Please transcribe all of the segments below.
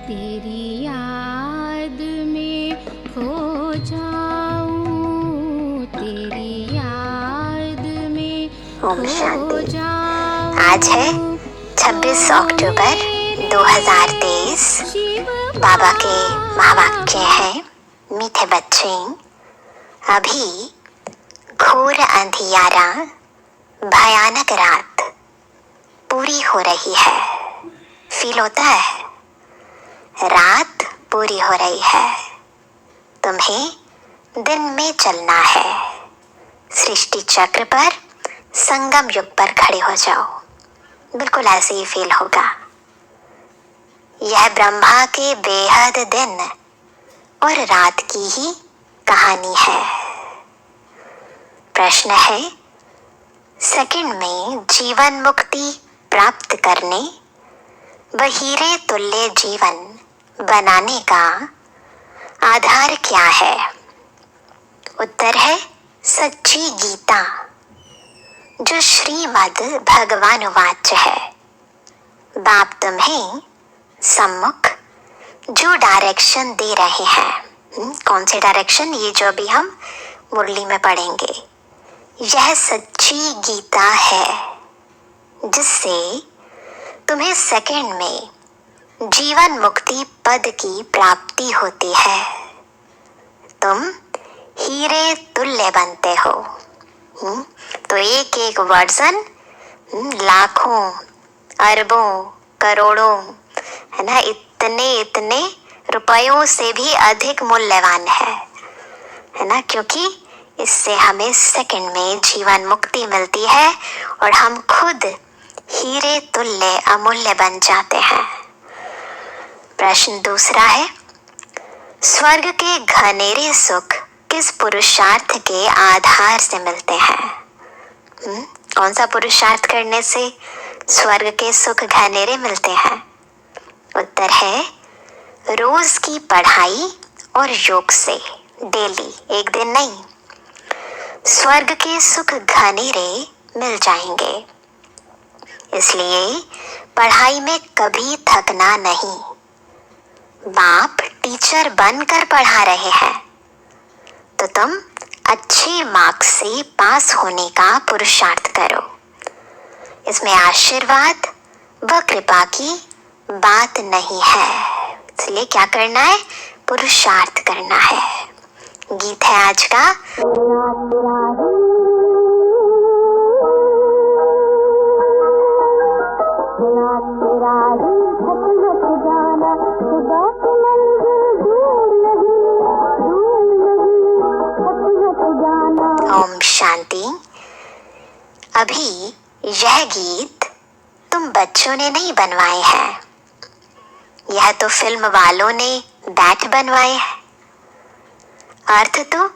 तेरी याद में खो जाऊं, तेरी याद में ओम खो शांति। जाऊं। आज है 26 अक्टूबर 2023। बाबा के महावाक्य हैं, मीठे बच्चे, अभी घोर अंधियारा भयानक रात पूरी हो रही है। फील होता है? रात पूरी हो रही है, तुम्हें दिन में चलना है। सृष्टि चक्र पर संगम युग पर खड़े हो जाओ। बिल्कुल ऐसे ही फील होगा। यह ब्रह्मा के बेहद दिन और रात की ही कहानी है। प्रश्न है, सेकंड में जीवन मुक्ति प्राप्त करने व हीरे तुल्य जीवन बनाने का आधार क्या है? उत्तर है सच्ची गीता, जो श्रीमद् भगवानुवाच है। बाप तुम्हें सम्मुख जो डायरेक्शन दे रहे हैं, कौन से डायरेक्शन? ये जो अभी हम मुरली में पढ़ेंगे, यह सच्ची गीता है, जिससे तुम्हें सेकंड में जीवन मुक्ति पद की प्राप्ति होती है। तुम हीरे तुल्य बनते हो। तो एक एक वर्जन लाखों अरबों करोड़ों, है ना, इतने रुपयों से भी अधिक मूल्यवान है ना, क्योंकि इससे हमें सेकंड में जीवन मुक्ति मिलती है और हम खुद हीरे तुल्य अमूल्य बन जाते हैं। प्रश्न दूसरा है, स्वर्ग के घनेरे सुख किस पुरुषार्थ के आधार से मिलते हैं? कौन सा पुरुषार्थ करने से स्वर्ग के सुख घनेरे मिलते हैं? उत्तर है रोज की पढ़ाई और योग से। डेली, एक दिन नहीं, स्वर्ग के सुख घनेरे मिल जाएंगे। इसलिए पढ़ाई में कभी थकना नहीं। बाप टीचर बनकर पढ़ा रहे हैं, तो तुम अच्छे मार्क्स से पास होने का पुरुषार्थ करो। इसमें आशीर्वाद व कृपा की बात नहीं है। इसलिए क्या करना है? पुरुषार्थ करना है। गीत है आज का, ओम शांति। अभी यह गीत तुम बच्चों ने नहीं बनवाए हैं, यह तो फिल्म वालों ने बैठ बनवाए हैं। अर्थ तो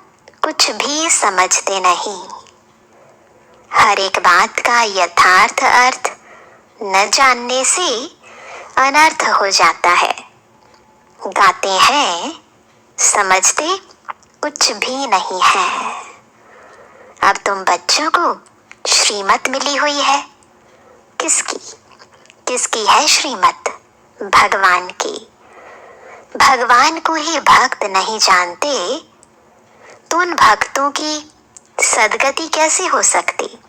कुछ भी समझते नहीं। हर एक बात का यथार्थ अर्थ न जानने से अनर्थ हो जाता है। गाते हैं, समझते कुछ भी नहीं है। अब तुम बच्चों को श्रीमत मिली हुई है। किसकी? किसकी है श्रीमत? भगवान की। भगवान को ही भक्त नहीं जानते तो उन भक्तों की सदगति कैसे हो सकती?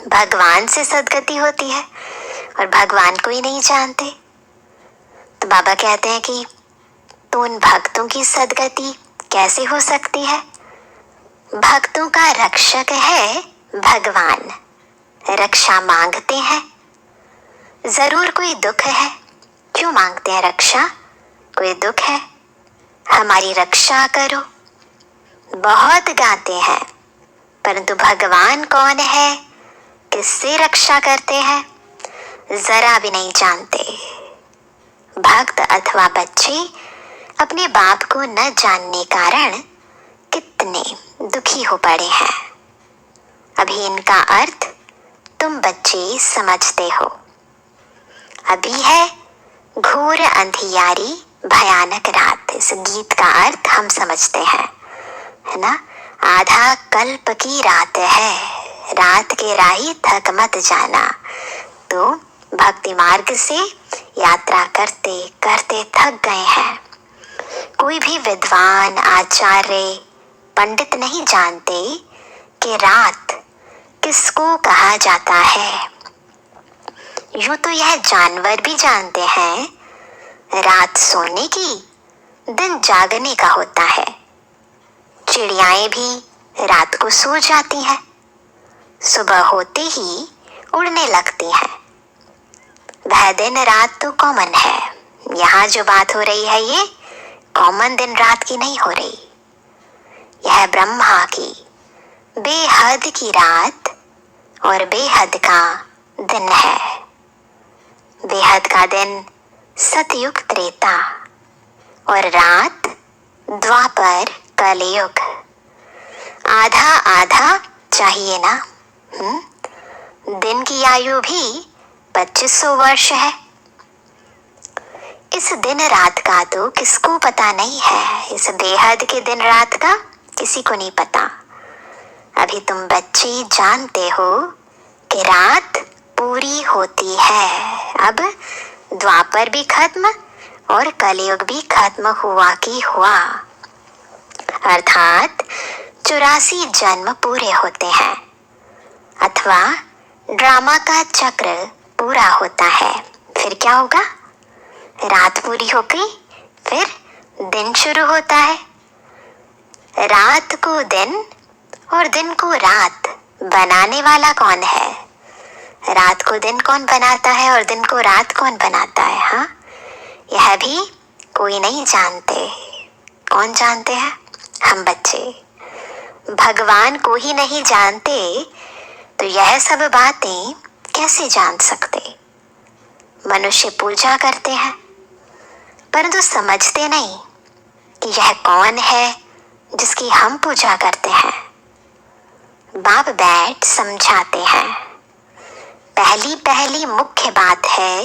भगवान से सदगति होती है और भगवान को ही नहीं जानते। तो बाबा कहते हैं कि तो उन भक्तों की सदगति कैसे हो सकती है? भक्तों का रक्षक है भगवान। रक्षा मांगते हैं। जरूर कोई दुख है, क्यों मांगते हैं रक्षा? कोई दुख है, हमारी रक्षा करो। बहुत गाते हैं, परंतु भगवान कौन है, किससे रक्षा करते हैं, जरा भी नहीं जानते। भक्त अथवा बच्चे अपने बाप को न जानने कारण कितने दुखी हो पड़े हैं। अभी इनका अर्थ तुम बच्चे समझते हो। अभी है घोर अंधियारी भयानक रात। इस गीत का अर्थ हम समझते हैं, है ना। आधा कल्प की रात है, रात के राही थक मत जाना। तो भक्ति मार्ग से यात्रा करते करते थक गए हैं। कोई भी विद्वान, आचार्य, पंडित नहीं जानते कि रात किसको कहा जाता है। यूं तो यह जानवर भी जानते हैं रात सोने की, दिन जागने का होता है। चिड़ियाएं भी रात को सो जाती हैं, सुबह होते ही उड़ने लगती हैं। वह दिन रात तो कॉमन है। यहाँ जो बात हो रही है ये कॉमन दिन रात की नहीं हो रही। यह ब्रह्मा की बेहद की रात और बेहद का दिन है। बेहद का दिन सतयुग त्रेता और रात द्वापर कलयुग। आधा आधा चाहिए ना। दिन की आयु भी 2500 वर्ष है। इस दिन रात का तो किसको पता नहीं है। इस बेहद के दिन रात का किसी को नहीं पता। अभी तुम बच्चे जानते हो कि रात पूरी होती है। अब द्वापर भी खत्म और कलयुग भी खत्म हुआ की हुआ, अर्थात 84 जन्म पूरे होते हैं अथवा ड्रामा का चक्र पूरा होता है। फिर क्या होगा? रात पूरी हो गई, फिर दिन शुरू होता है। रात को दिन और दिन को रात बनाने वाला कौन है? रात को दिन कौन बनाता है और दिन को रात कौन बनाता है? हाँ, यह भी कोई नहीं जानते। कौन जानते हैं? हम बच्चे। भगवान को ही नहीं जानते तो यह सब बातें कैसे जान सकते? मनुष्य पूजा करते हैं परंतु समझते नहीं कि यह कौन है जिसकी हम पूजा करते हैं। बाप बैठ समझाते हैं। पहली पहली मुख्य बात है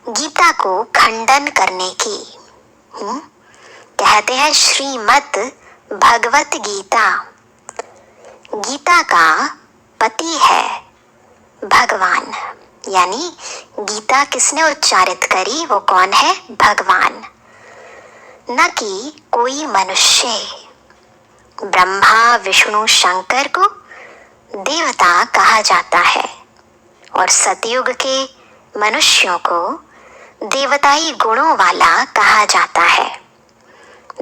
गीता को खंडन करने की। कहते हैं श्रीमद् भगवत गीता। गीता का पति है भगवान, यानी गीता किसने उच्चारित करी? वो कौन है? भगवान, न कि कोई मनुष्य। ब्रह्मा, विष्णु, शंकर को देवता कहा जाता है और सतयुग के मनुष्यों को देवताई गुणों वाला कहा जाता है।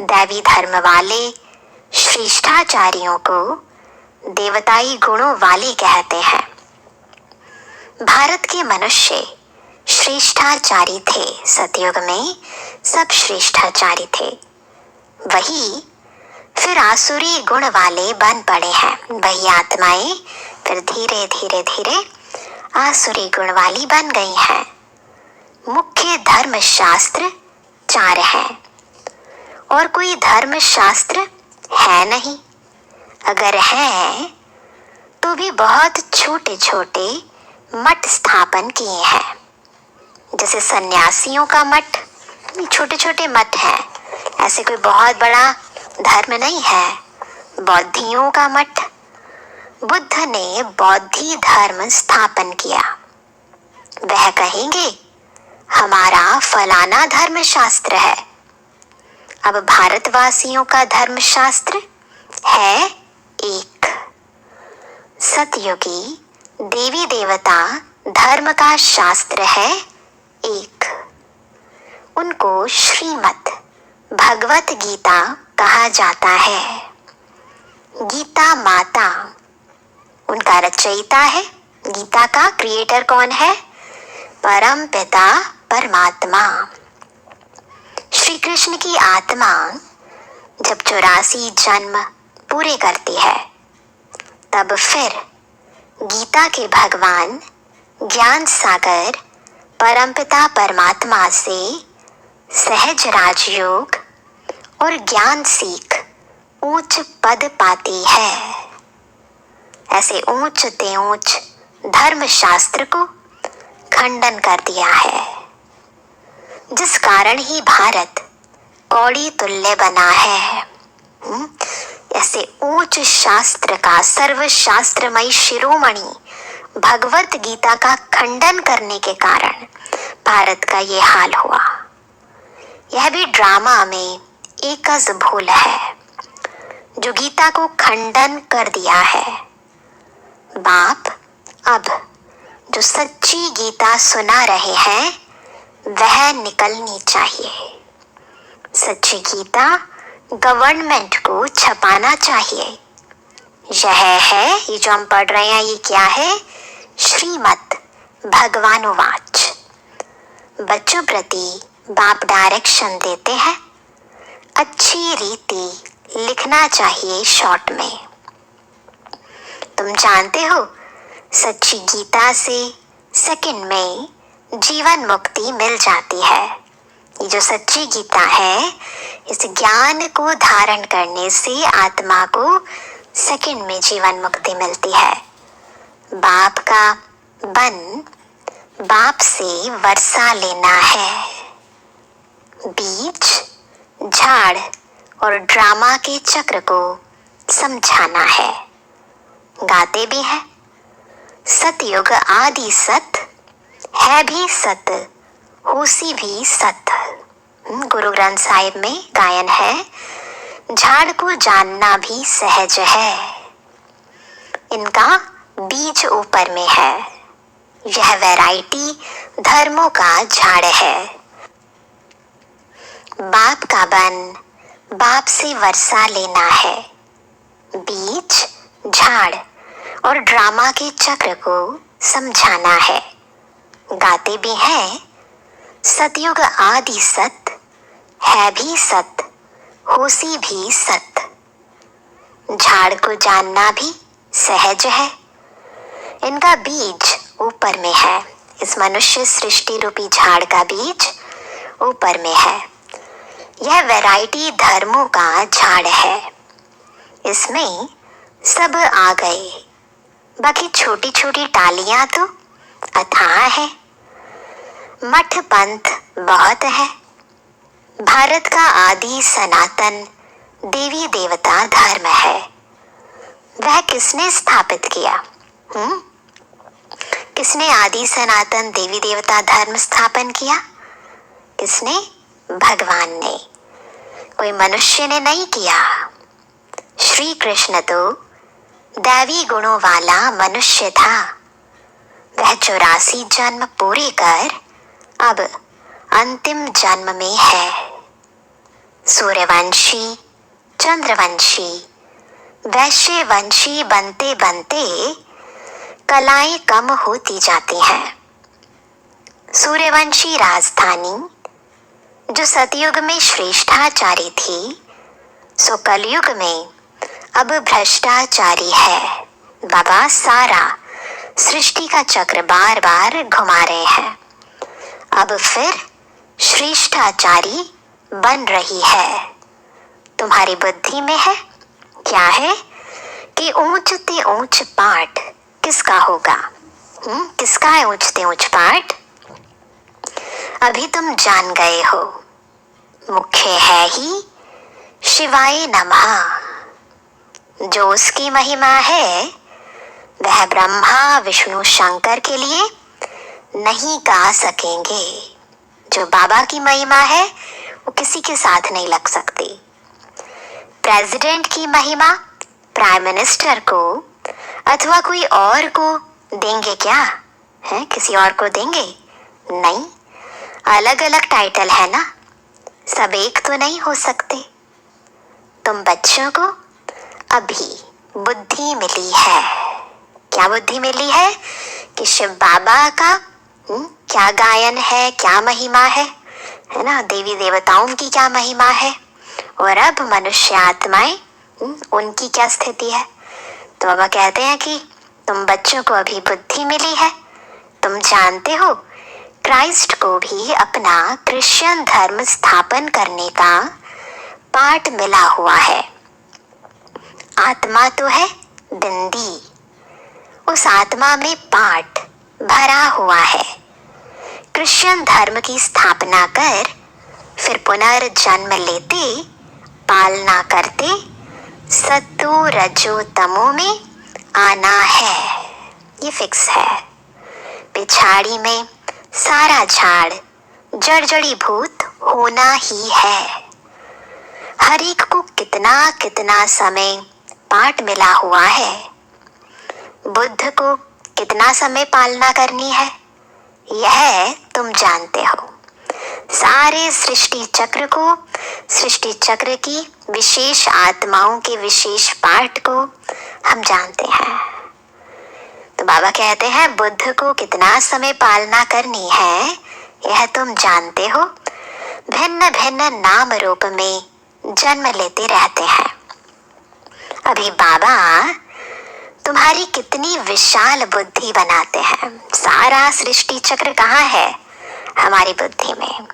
दैवी धर्म वाले श्रेष्ठाचार्यों को देवताई गुणों वाले कहते हैं। भारत के मनुष्य श्रेष्ठाचारी थे। सतयुग में सब श्रेष्ठाचारी थे। वही फिर आसुरी गुण वाले बन पड़े हैं। वही आत्माएं फिर धीरे धीरे धीरे आसुरी गुण वाली बन गई हैं। मुख्य धर्म शास्त्र 4 हैं और कोई धर्म शास्त्र है नहीं। अगर है तो भी बहुत छोटे छोटे मठ स्थापन किए हैं। जैसे सन्यासियों का मठ, छोटे छोटे मठ हैं। ऐसे कोई बहुत बड़ा धर्म नहीं है। बौद्धियों का मठ, बुद्ध ने बौद्धि धर्म स्थापन किया। वह कहेंगे हमारा फलाना धर्म शास्त्र है। अब भारतवासियों का धर्म शास्त्र है एक। सतयुगी देवी देवता धर्म का शास्त्र है एक। उनको श्रीमद् भगवत गीता कहा जाता है। गीता माता उनका रचयिता है। गीता का क्रिएटर कौन है? परम पिता परमात्मा। श्री कृष्ण की आत्मा जब 84 जन्म पूरे करती है तब फिर गीता के भगवान ज्ञान सागर परमपिता परमात्मा से सहज राजयोग और ज्ञान सीख ऊंच पद पाती है। ऐसे ऊंच ते ऊंच धर्म शास्त्र को खंडन कर दिया है, जिस कारण ही भारत कौड़ी तुल्य बना है। ऐसे ऊंच शास्त्र का सर्वशास्त्रमयी शिरोमणि भगवत गीता का खंडन करने के कारण भारत का ये हाल हुआ। यह भी ड्रामा में एक गज भूल है जो गीता को खंडन कर दिया है। बाप अब जो सच्ची गीता सुना रहे हैं वह निकलनी चाहिए। सच्ची गीता गवर्नमेंट को छपाना चाहिए। यह है, ये जो हम पढ़ रहे हैं, ये क्या है? श्रीमद् भगवानुवाच। बच्चों प्रति बाप डायरेक्शन देते हैं। अच्छी रीति लिखना चाहिए शॉर्ट में। तुम जानते हो सच्ची गीता से सेकंड में जीवन मुक्ति मिल जाती है। ये जो सच्ची गीता है, इस ज्ञान को धारण करने से आत्मा को सेकंड में जीवन मुक्ति मिलती है। बाप का बन बाप से वर्षा लेना है। बीज, झाड़ और ड्रामा के चक्र को समझाना है। गाते भी हैं, सतयुग आदि सत है भी सत, होसी भी सत। गुरु ग्रंथ साहिब में गायन है, झाड़ को जानना भी सहज है, इनका बीज ऊपर में है। यह वैरायटी धर्मों का झाड़ है। बाप का बन बाप से वर्षा लेना है। बीज, झाड़ और ड्रामा के चक्र को समझाना है। गाते भी हैं, सतयुग आदि सत है भी सत, होसी भी सत। झाड़ को जानना भी सहज है, इनका बीज ऊपर में है। इस मनुष्य सृष्टि रूपी झाड़ का बीज ऊपर में है। यह वैरायटी धर्मों का झाड़ है। इसमें सब आ गए, बाकी छोटी छोटी टालियां तो अथाह है। मठ पंथ बहुत है। भारत का आदि सनातन देवी देवता धर्म है। वह किसने स्थापित किया? किसने आदि सनातन देवी देवता धर्म स्थापन किया? किसने? भगवान ने। कोई मनुष्य ने नहीं किया। श्री कृष्ण तो दैवी गुणों वाला मनुष्य था। वह 84 जन्म पूरे कर अब अंतिम जन्म में है। सूर्यवंशी, चंद्रवंशी, वैश्यवंशी बनते बनते कलाएं कम होती जाती हैं। सूर्यवंशी राजधानी जो सतयुग में श्रेष्ठाचारी थी, सो कलयुग में अब भ्रष्टाचारी है। बाबा सारा सृष्टि का चक्र बार बार घुमा रहे हैं। अब फिर श्रेष्ठाचारी बन रही है। तुम्हारी बुद्धि में है क्या है कि ऊंचते ऊंच पाठ किसका होगा? किसका है ऊंचते ऊंच पाठ? अभी तुम जान गए हो, मुख्य है ही शिवाय नमः। जो उसकी महिमा है वह ब्रह्मा विष्णु शंकर के लिए नहीं गा सकेंगे। जो बाबा की महिमा है वो किसी के साथ नहीं लग सकती। प्रेसिडेंट की महिमा प्राइम मिनिस्टर को अथवा कोई और को देंगे क्या? है किसी और को देंगे? नहीं, अलग अलग टाइटल है ना, सब एक तो नहीं हो सकते। तुम बच्चों को अभी बुद्धि मिली है। क्या बुद्धि मिली है? कि शिव बाबा का क्या गायन है, क्या महिमा है ना, देवी देवताओं की क्या महिमा है, और अब मनुष्य आत्माएं उनकी क्या स्थिति है। तो बाबा कहते हैं कि तुम बच्चों को अभी बुद्धि मिली है। तुम जानते हो क्राइस्ट को भी अपना क्रिश्चियन धर्म स्थापन करने का पाठ मिला हुआ है। आत्मा तो है बिंदी, उस आत्मा में पाठ भरा हुआ है। क्रिश्चियन धर्म की स्थापना कर फिर पुनर्जन्म लेते, पालना करते, सत्तो रजो तमो में आना है। ये फिक्स है। पिछाड़ी में सारा झाड़ जड़ी भूत होना ही है। हर एक को कितना कितना समय पाठ मिला हुआ है। बुद्ध को कितना समय पालना करनी है, यह तुम जानते हो। सारे सृष्टि चक्र की विशेष आत्माओं के विशेष पाठ को हम जानते हैं। तो बाबा कहते हैं बुद्ध को कितना समय पालना करनी है, यह तुम जानते हो। भिन्न भिन्न नाम रूप में जन्म लेते रहते हैं। अभी बाबा तुम्हारी कितनी विशाल बुद्धि बनाते हैं। सारा सृष्टि चक्र कहाँ है? हमारी बुद्धि में।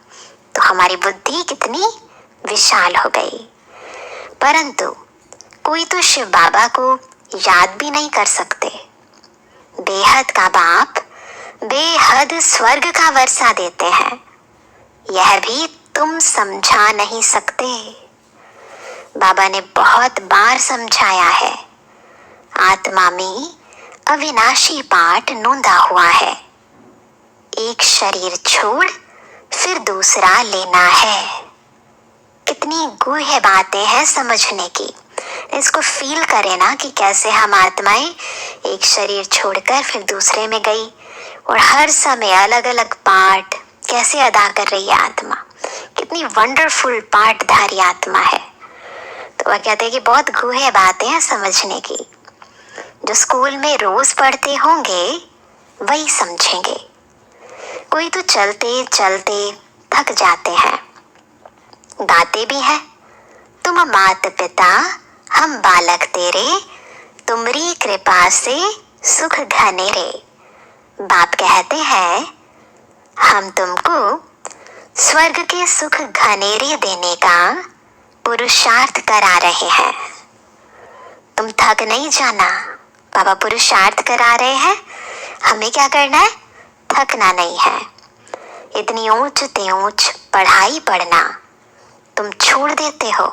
तो हमारी बुद्धि कितनी विशाल हो गई। परंतु कोई तो शिव बाबा को याद भी नहीं कर सकते। बेहद का बाप बेहद स्वर्ग का वर्षा देते हैं, यह भी तुम समझा नहीं सकते। बाबा ने बहुत बार समझाया है, आत्मा में अविनाशी पाठ नोंदा हुआ है। एक शरीर छोड़ फिर दूसरा लेना है। कितनी गूढ़ बातें हैं समझने की। इसको फील करें ना कि कैसे हम आत्माएं एक शरीर छोड़कर फिर दूसरे में गई और हर समय अलग अलग पाठ कैसे अदा कर रही है आत्मा। कितनी वंडरफुल पाठधारी आत्मा है। तो वह कहते हैं कि बहुत गूढ़ बातें हैं समझने की। जो स्कूल में रोज पढ़ते होंगे वही समझेंगे। कोई तो चलते चलते थक जाते हैं, गाते भी हैं, तुम मात पिता हम बालक तेरे, तुमरी कृपा से सुख घने रे। बाप कहते हैं हम तुमको स्वर्ग के सुख घनेरे देने का पुरुषार्थ करा रहे हैं। तुम थक नहीं जाना। बाबा पुरुषार्थ करा रहे हैं, हमें क्या करना है? थकना नहीं है। इतनी ऊंच ते ऊंच पढ़ाई पढ़ना तुम छोड़ देते हो।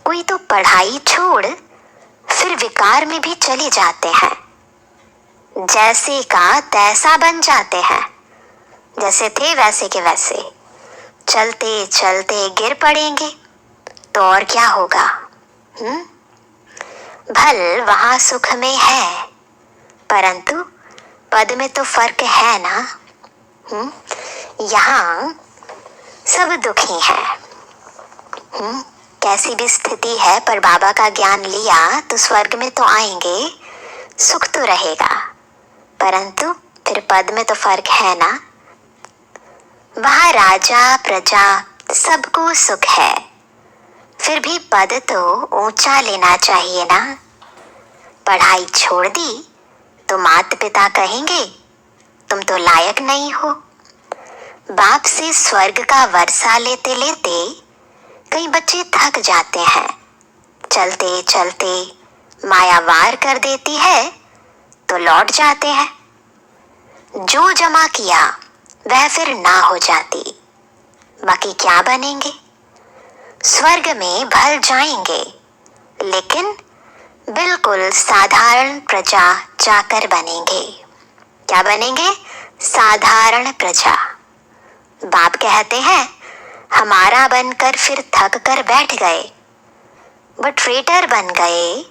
कोई तो पढ़ाई छोड़ फिर विकार में भी चले जाते हैं। जैसे का तैसा बन जाते हैं, जैसे थे वैसे के वैसे। चलते चलते गिर पड़ेंगे तो और क्या होगा? भल वहां सुख में है, परंतु पद में तो फर्क है ना। यहाँ सब दुखी है। कैसी भी स्थिति है, पर बाबा का ज्ञान लिया तो स्वर्ग में तो आएंगे, सुख तो रहेगा, परंतु फिर पद में तो फर्क है ना। वहाँ राजा प्रजा सबको सुख है, फिर भी पद तो ऊंचा लेना चाहिए ना। पढ़ाई छोड़ दी तो माता पिता कहेंगे तुम तो लायक नहीं हो। बाप से स्वर्ग का वर्षा लेते लेते कई बच्चे थक जाते हैं। चलते चलते माया वार कर देती है तो लौट जाते हैं। जो जमा किया वह फिर ना हो जाती, बाकी क्या बनेंगे? स्वर्ग में भल जाएंगे, लेकिन बिल्कुल साधारण प्रजा जाकर बनेंगे। क्या बनेंगे? साधारण प्रजा। बाप कहते हैं हमारा बनकर फिर थक कर बैठ गए, बट ट्रेटर बन गए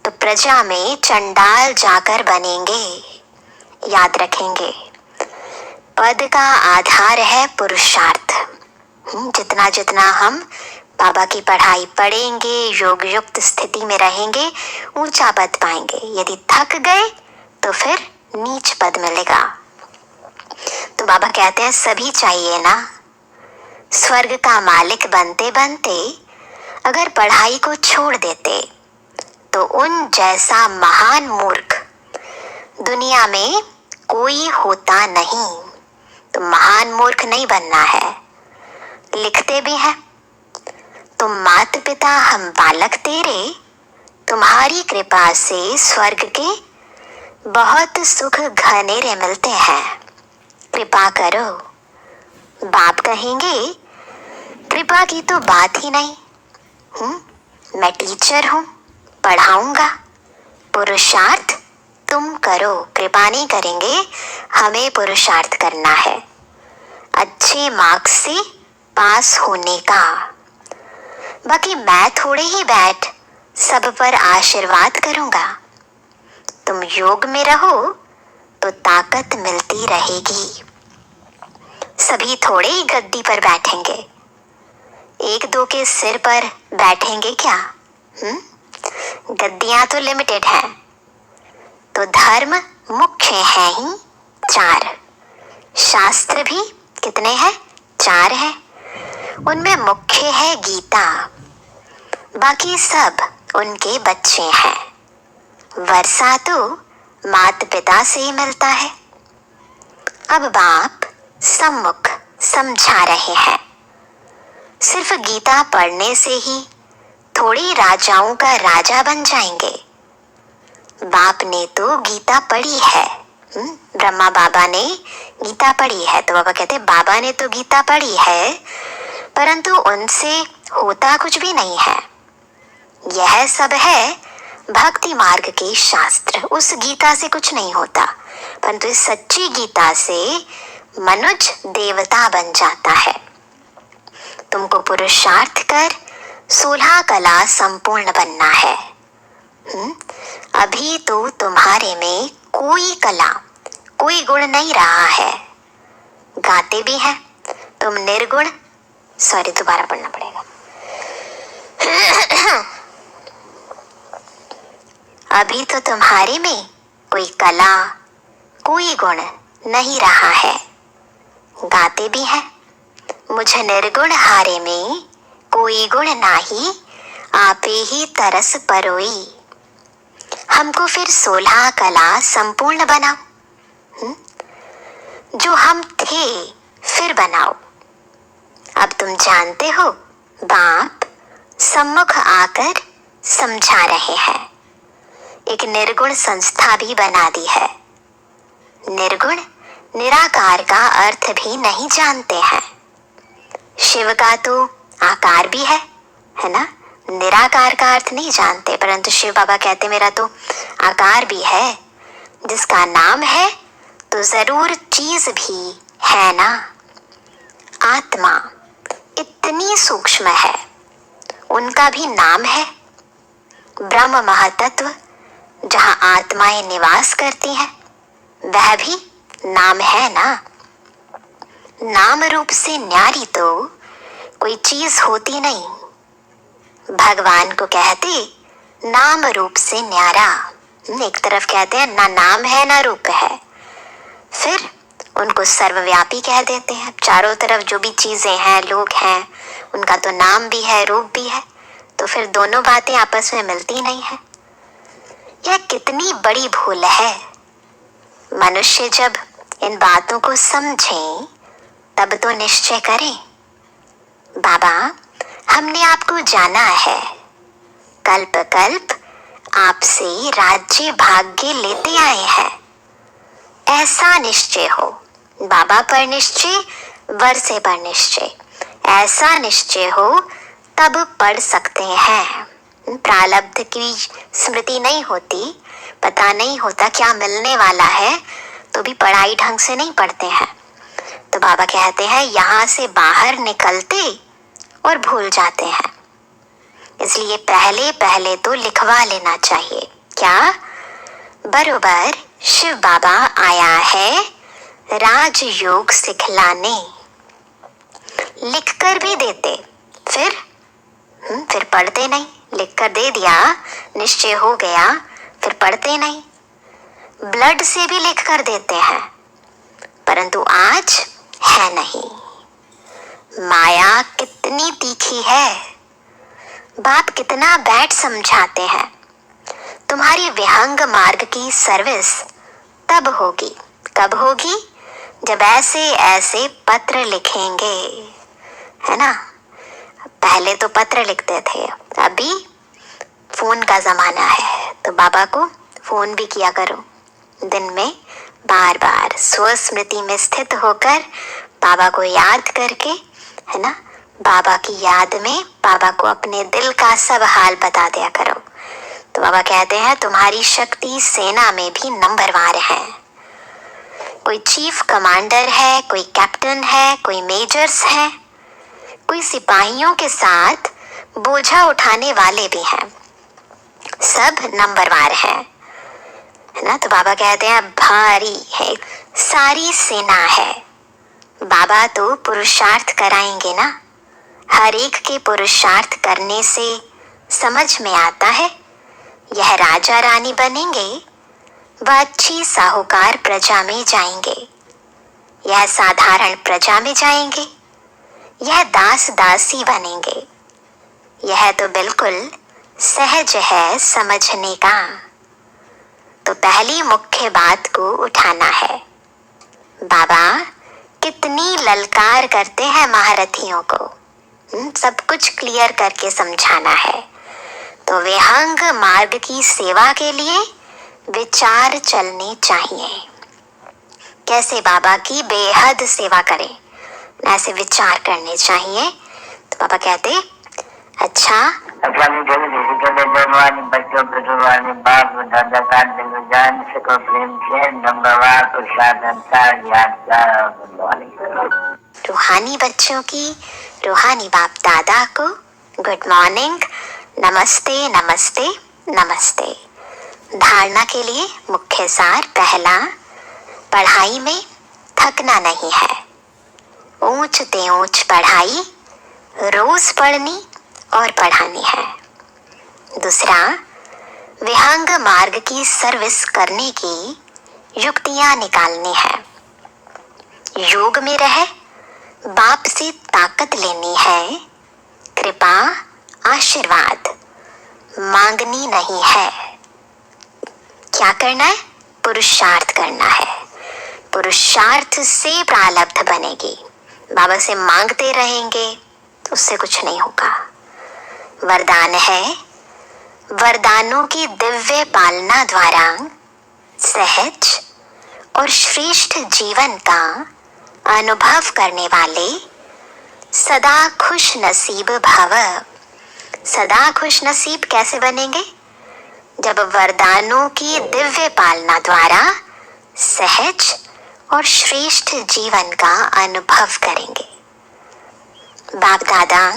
तो प्रजा में चंडाल जाकर बनेंगे। याद रखेंगे, पद का आधार है पुरुषार्थ। जितना जितना हम बाबा की पढ़ाई पढ़ेंगे, योग युक्त स्थिति में रहेंगे, ऊंचा पद पाएंगे। यदि थक गए तो फिर नीच पद मिलेगा। तो बाबा कहते हैं सभी चाहिए ना। स्वर्ग का मालिक बनते बनते अगर पढ़ाई को छोड़ देते तो उन जैसा महान मूर्ख दुनिया में कोई होता नहीं। तो महान मूर्ख नहीं बनना है। लिखते भी हैं, तुम माता पिता हम बालक तेरे, तुम्हारी कृपा से स्वर्ग के बहुत सुख घनेरे मिलते हैं, कृपा करो। बाप कहेंगे कृपा की तो बात ही नहीं। मैं टीचर हूँ, पढ़ाऊंगा। पुरुषार्थ तुम करो, कृपा नहीं करेंगे, हमें पुरुषार्थ करना है अच्छे मार्क्स से पास होने का। बाकी मैं थोड़े ही बैठ सब पर आशीर्वाद करूंगा। तुम योग में रहो तो ताकत मिलती रहेगी। सभी थोड़े ही गद्दी पर बैठेंगे, एक दो के सिर पर बैठेंगे क्या? गद्दियां तो लिमिटेड हैं। तो धर्म मुख्य है ही 4, शास्त्र भी कितने हैं? 4 हैं। उनमें मुख्य है गीता, बाकी सब उनके बच्चे हैं। वर्षा तो माता पिता से ही मिलता है। अब बाप सम्मुख समझा रहे हैं, सिर्फ गीता पढ़ने से ही थोड़ी राजाओं का राजा बन जाएंगे। बाप ने तो गीता पढ़ी है, ब्रह्मा बाबा ने गीता पढ़ी है। तो बाबा कहते बाबा ने तो गीता पढ़ी है, परंतु उनसे होता कुछ भी नहीं है। यह सब है भक्ति मार्ग के शास्त्र, उस गीता से कुछ नहीं होता, परंतु इस सच्ची गीता से मनुज देवता बन जाता है। तुमको पुरुषार्थ कर 16 कला संपूर्ण बनना है। अभी तो तुम्हारे में कोई कला, कोई गुण नहीं रहा है। गाते भी हैं तुम निर्गुण, सॉरी दोबारा पढ़ना पड़ेगा। अभी तो तुम्हारे में कोई कला, कोई गुण नहीं रहा है। गाते भी हैं मुझे निर्गुण हारे में कोई गुण नाही, आपे ही तरस परोई। हमको फिर 16 कला संपूर्ण बनाओ, जो हम थे फिर बनाओ। अब तुम जानते हो बाप सम्मुख आकर समझा रहे हैं। एक निर्गुण संस्था भी बना दी है। निर्गुण निराकार का अर्थ भी नहीं जानते हैं। शिव का तो आकार भी है ना? निराकार का अर्थ नहीं जानते, परंतु शिव बाबा कहते मेरा तो आकार भी है। जिसका नाम है तो जरूर चीज भी है ना। आत्मा इतनी सूक्ष्म है, उनका भी नाम है। ब्रह्म महातत्व जहां आत्माएं निवास करती हैं, वह भी नाम है ना। नाम रूप से न्यारी तो कोई चीज होती नहीं। भगवान को कहते नाम रूप से न्यारा। एक तरफ कहते हैं ना नाम है ना रूप है, फिर उनको सर्वव्यापी कह देते हैं। चारों तरफ जो भी चीजें हैं, लोग हैं, उनका तो नाम भी है, रूप भी है। तो फिर दोनों बातें आपस में मिलती नहीं है। यह कितनी बड़ी भूल है। मनुष्य जब इन बातों को समझें तब तो निश्चय करें। बाबा हमने आपको जाना है, कल्प कल्प आपसे राज्य भाग्य लेते आए हैं, ऐसा निश्चय हो। बाबा पर निश्चय, वर्षे पर निश्चय, ऐसा निश्चय हो तब पढ़ सकते हैं। प्रारब्ध की स्मृति नहीं होती, पता नहीं होता क्या मिलने वाला है, तो भी पढ़ाई ढंग से नहीं पढ़ते हैं। तो बाबा कहते हैं यहाँ से बाहर निकलते और भूल जाते हैं। इसलिए पहले पहले तो लिखवा लेना चाहिए। क्या? बरोबर शिव बाबा आया है राजयोग सिखलाने। लिखकर भी देते, फिर पढ़ते नहीं। लिखकर दे दिया, निश्चय हो गया, फिर पढ़ते नहीं। ब्लड से भी लिखकर देते हैं, परंतु आज है नहीं। माया कितनी तीखी है। बाप कितना बैठ समझाते हैं। तुम्हारी विहंग मार्ग की सर्विस तब होगी, कब होगी? जब ऐसे ऐसे पत्र लिखेंगे, है ना। पहले तो पत्र लिखते थे, अभी फोन का जमाना है, तो बाबा को फोन भी किया करो। दिन में बार बार स्वस्मृति में स्थित होकर बाबा को याद करके, है ना, बाबा की याद में बाबा को अपने दिल का सब हाल बता दिया करो। तो बाबा कहते हैं तुम्हारी शक्ति सेना में भी नंबरवार है। कोई चीफ कमांडर है, कोई कैप्टन है, कोई मेजर्स है, कोई सिपाहियों के साथ बोझा उठाने वाले भी हैं, सब नंबरवार है ना। तो बाबा कहते हैं भारी है, सारी सेना है। बाबा तो पुरुषार्थ कराएंगे ना। हर एक के पुरुषार्थ करने से समझ में आता है यह राजा रानी बनेंगे, वह अच्छी साहूकार प्रजा में जाएंगे, यह साधारण प्रजा में जाएंगे, यह दास दासी बनेंगे। यह तो बिल्कुल सहज है समझने का। तो पहली मुख्य बात को उठाना है। बाबा कितनी ललकार करते हैं महारथियों को, सब कुछ क्लियर करके समझाना है। तो विहंग मार्ग की सेवा के लिए विचार चलने चाहिए। कैसे बाबा की बेहद सेवा करें, ऐसे विचार करने चाहिए। तो बाबा कहते अच्छा रूहानी बच्चों की रूहानी बाप दादा को गुड मॉर्निंग, नमस्ते नमस्ते नमस्ते। धारणा के लिए मुख्य सार पहला, पढ़ाई में थकना नहीं है। ऊंच ते ऊंच पढ़ाई रोज पढ़नी और पढ़ानी है। दूसरा, विहंग मार्ग की सर्विस करने की युक्तियां निकालनी है। योग में रहे बाप से ताकत लेनी है, कृपा आशीर्वाद मांगनी नहीं है। क्या करना है? पुरुषार्थ करना है। पुरुषार्थ से प्रारब्ध बनेगी। बाबा से मांगते रहेंगे तो उससे कुछ नहीं होगा। वरदान है, वरदानों की दिव्य पालना द्वारा सहज और श्रेष्ठ जीवन का अनुभव करने वाले सदा खुश नसीब भव। सदा खुश नसीब कैसे बनेंगे? जब वरदानों की दिव्य पालना द्वारा सहज और श्रेष्ठ जीवन का अनुभव करेंगे। बाप दादा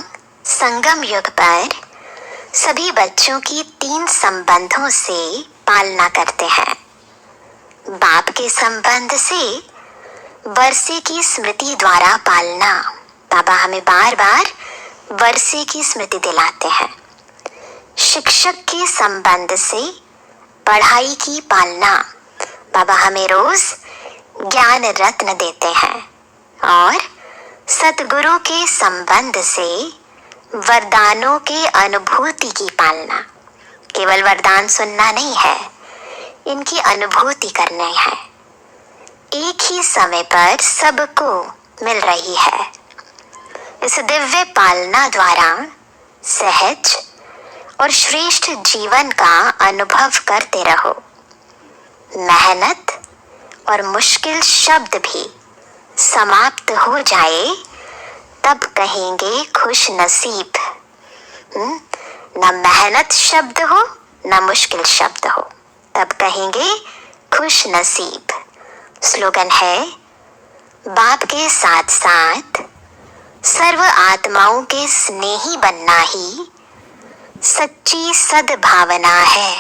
संगम युग पर सभी बच्चों की 3 संबंधों से पालना करते हैं। बाप के संबंध से वर्षे की स्मृति द्वारा पालना। बाबा हमें बार बार वर्षे की स्मृति दिलाते हैं। शिक्षक के संबंध से पढ़ाई की पालना। बाबा हमें रोज ज्ञान रत्न देते हैं। और सतगुरु के संबंध से वरदानों के अनुभूति की पालना। केवल वरदान सुनना नहीं है, इनकी अनुभूति करनी है। एक ही समय पर सबको मिल रही है। इस दिव्य पालना द्वारा सहज और श्रेष्ठ जीवन का अनुभव करते रहो। मेहनत और मुश्किल शब्द भी समाप्त हो जाए तब कहेंगे खुश नसीब। न मेहनत शब्द हो न मुश्किल शब्द हो, तब कहेंगे खुश नसीब। स्लोगन है, बाप के साथ साथ सर्व आत्माओं के स्नेही बनना ही सच्ची सद्भावना है।